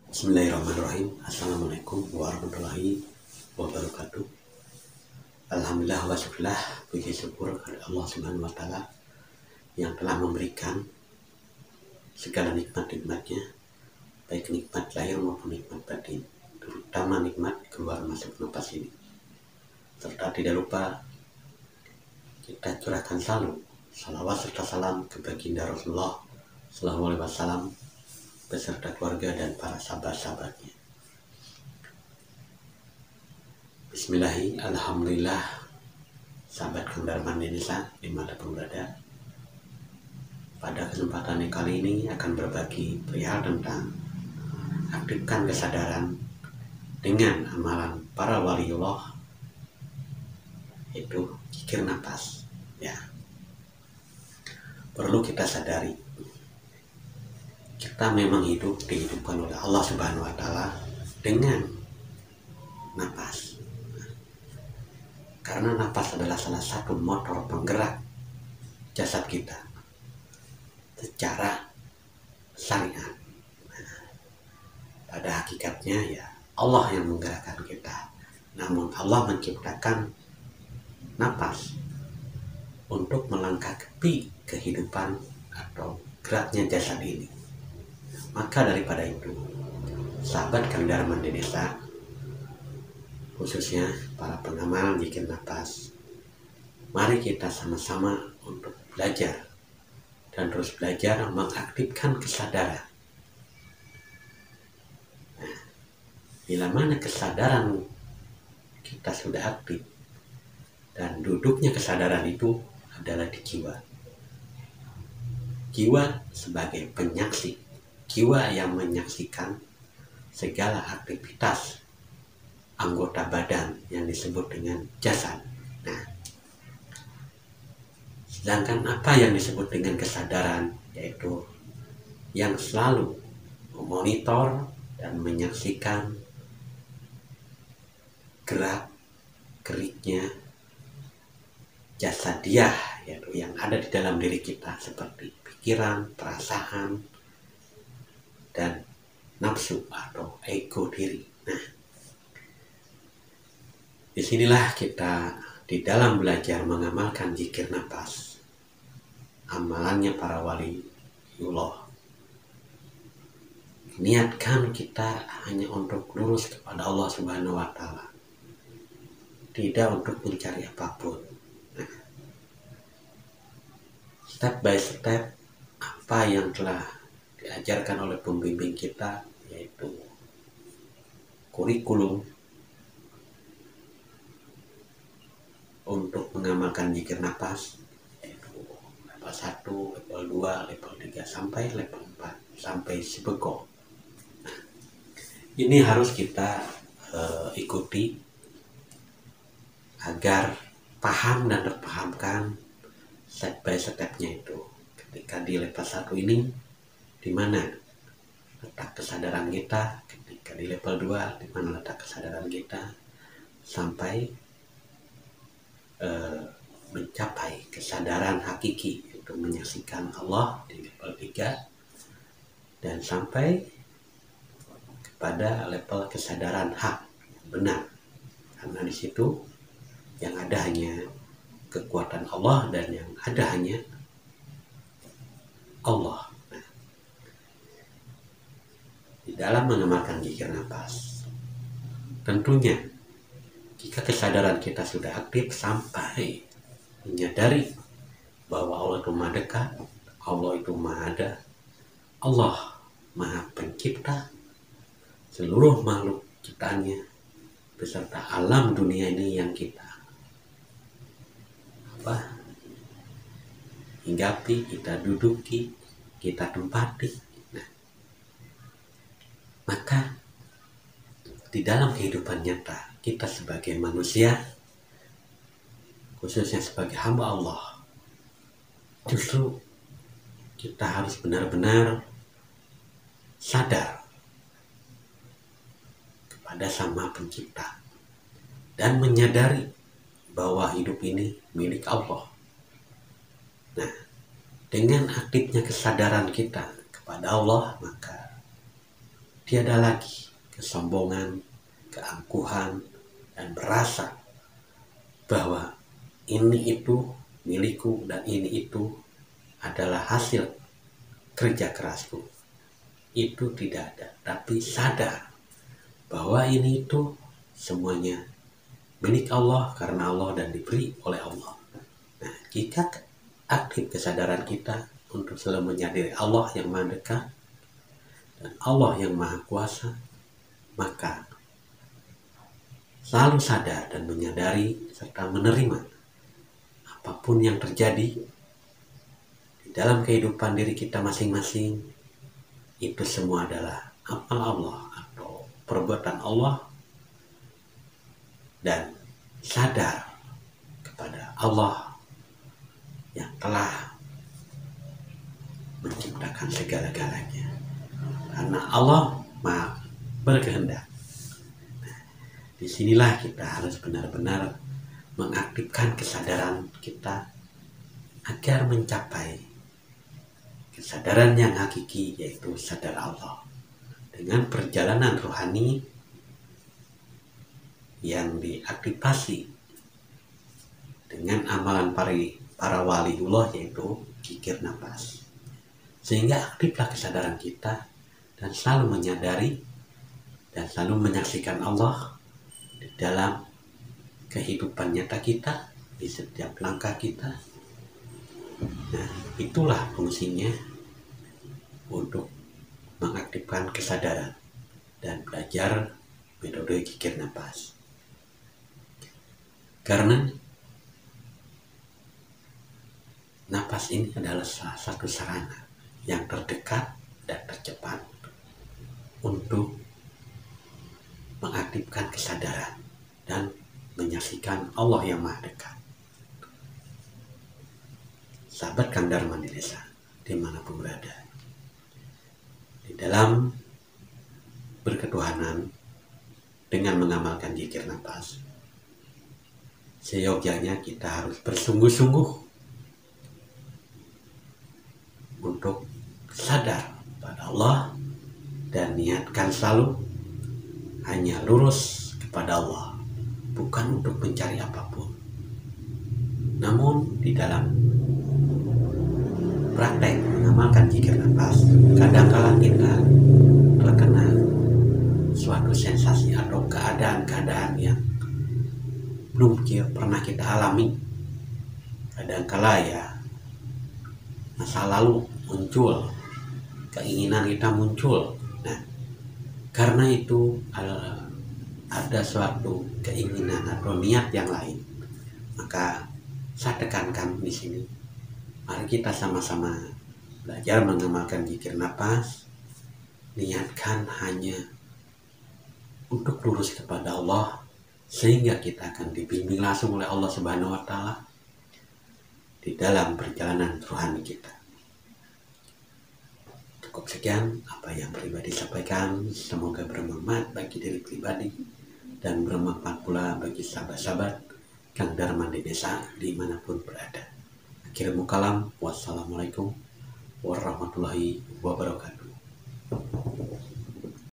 Bismillahirrahmanirrahim. Assalamualaikum warahmatullahi wabarakatuh. Alhamdulillah wa syukurlah, puji syukur kepada Allah Subhanahu wa Ta'ala yang telah memberikan segala nikmat-nikmatnya, baik nikmat lahir maupun nikmat batin, terutama nikmat keluar masuk nafas ini. Serta tidak lupa kita curahkan selalu salawat serta salam ke baginda Rasulullah Sallallahu Alaihi Wasallam beserta keluarga dan para sahabat-sahabatnya. Bismillahi, alhamdulillah, sahabat Kendarman Indonesia dimanapun berada. Pada kesempatan yang kali ini akan berbagi perihal tentang aktifkan kesadaran dengan amalan para waliullah, yaitu zikir nafas. Ya, perlu kita sadari, kita memang hidup dihidupkan oleh Allah Subhanahu wa Ta'ala dengan nafas. Karena nafas adalah salah satu motor penggerak jasad kita secara syariat. Pada hakikatnya ya Allah yang menggerakkan kita. Namun Allah menciptakan nafas untuk melengkapi kehidupan atau geraknya jasad ini. Maka daripada itu, sahabat Kendarman Desa, khususnya para pengamal zikir nafas, mari kita sama-sama untuk belajar dan terus belajar mengaktifkan kesadaran. Nah, bila mana kesadaran kita sudah aktif dan duduknya kesadaran itu adalah di jiwa. Jiwa sebagai penyaksi, jiwa yang menyaksikan segala aktivitas anggota badan yang disebut dengan jasad. Nah, sedangkan apa yang disebut dengan kesadaran, yaitu yang selalu memonitor dan menyaksikan gerak-geriknya jasadiah, yaitu yang ada di dalam diri kita seperti pikiran, perasaan, dan nafsu atau ego diri. Nah, disinilah kita di dalam belajar mengamalkan zikir nafas, amalannya para waliullah. Niatkan kita hanya untuk lurus kepada Allah Subhanahu wa Ta'ala, tidak untuk mencari apapun. Nah, step by step apa yang telah diajarkan oleh pembimbing kita, yaitu kurikulum untuk mengamalkan zikir nafas, yaitu level 1, level 2, level 3 sampai level 4 sampai sibeko. Nah, ini harus kita ikuti agar paham dan terpahamkan step by stepnya itu. Ketika di level 1 ini di mana letak kesadaran kita, ketika di level 2 di mana letak kesadaran kita, sampai mencapai kesadaran hakiki untuk menyaksikan Allah di level 3, dan sampai kepada level kesadaran hak yang benar, karena di situ yang ada hanya kekuatan Allah dan yang ada hanya Allah. Di dalam mengamalkan zikir nafas, tentunya jika kesadaran kita sudah aktif sampai menyadari bahwa Allah itu maha dekat, Allah itu maha ada, Allah maha pencipta seluruh makhluk ciptaannya beserta alam dunia ini yang kita hinggapi, kita duduki, kita tempati. Maka di dalam kehidupan nyata kita sebagai manusia, khususnya sebagai hamba Allah, justru kita harus benar-benar sadar kepada Sang Maha Pencipta dan menyadari bahwa hidup ini milik Allah. Nah, dengan aktifnya kesadaran kita kepada Allah, maka tiada lagi kesombongan, keangkuhan, dan merasa bahwa ini itu milikku dan ini itu adalah hasil kerja kerasku. Itu tidak ada, tapi sadar bahwa ini itu semuanya milik Allah karena Allah dan diberi oleh Allah. Nah, jika aktif kesadaran kita untuk selalu menyadari Allah yang maha dekat dan Allah yang maha kuasa, maka selalu sadar dan menyadari serta menerima apapun yang terjadi di dalam kehidupan diri kita masing-masing, itu semua adalah amal Allah atau perbuatan Allah, dan sadar kepada Allah yang telah menciptakan segala-galanya, karena Allah maha berkehendak. Disinilah kita harus benar-benar mengaktifkan kesadaran kita agar mencapai kesadaran yang hakiki, yaitu sadar Allah, dengan perjalanan rohani yang diaktifasi dengan amalan para waliullah, yaitu zikir nafas. Sehingga aktiflah kesadaran kita dan selalu menyadari dan selalu menyaksikan Allah di dalam kehidupan nyata kita, di setiap langkah kita. Nah, itulah fungsinya untuk mengaktifkan kesadaran dan belajar metode zikir nafas. Karena nafas ini adalah salah satu sarana yang terdekat dan tercepat untuk mengaktifkan kesadaran dan menyaksikan Allah yang maha dekat. Sahabat Kang Darman di desa, dimanapun berada, di dalam berketuhanan dengan mengamalkan zikir nafas, seyogyanya kita harus bersungguh-sungguh untuk sadar pada Allah dan niatkan selalu hanya lurus kepada Allah, bukan untuk mencari apapun. Namun di dalam praktek mengamalkan zikir nafas, kadang-kala kita terkena suatu sensasi atau keadaan-keadaan yang belum pernah kita alami. Kadang-kala ya masa lalu muncul, keinginan kita muncul. Nah, karena itu ada suatu keinginan atau niat yang lain, maka saya tekankan di sini, mari kita sama-sama belajar mengamalkan zikir nafas, niatkan hanya untuk lurus kepada Allah, sehingga kita akan dibimbing langsung oleh Allah Subhanahu wa Ta'ala di dalam perjalanan rohani kita. Cukup sekian apa yang pribadi sampaikan, semoga bermanfaat bagi diri pribadi dan bermanfaat pula bagi sahabat-sahabat Kang Darman di desa dimanapun berada. Akhirul kalam, wassalamualaikum warahmatullahi wabarakatuh.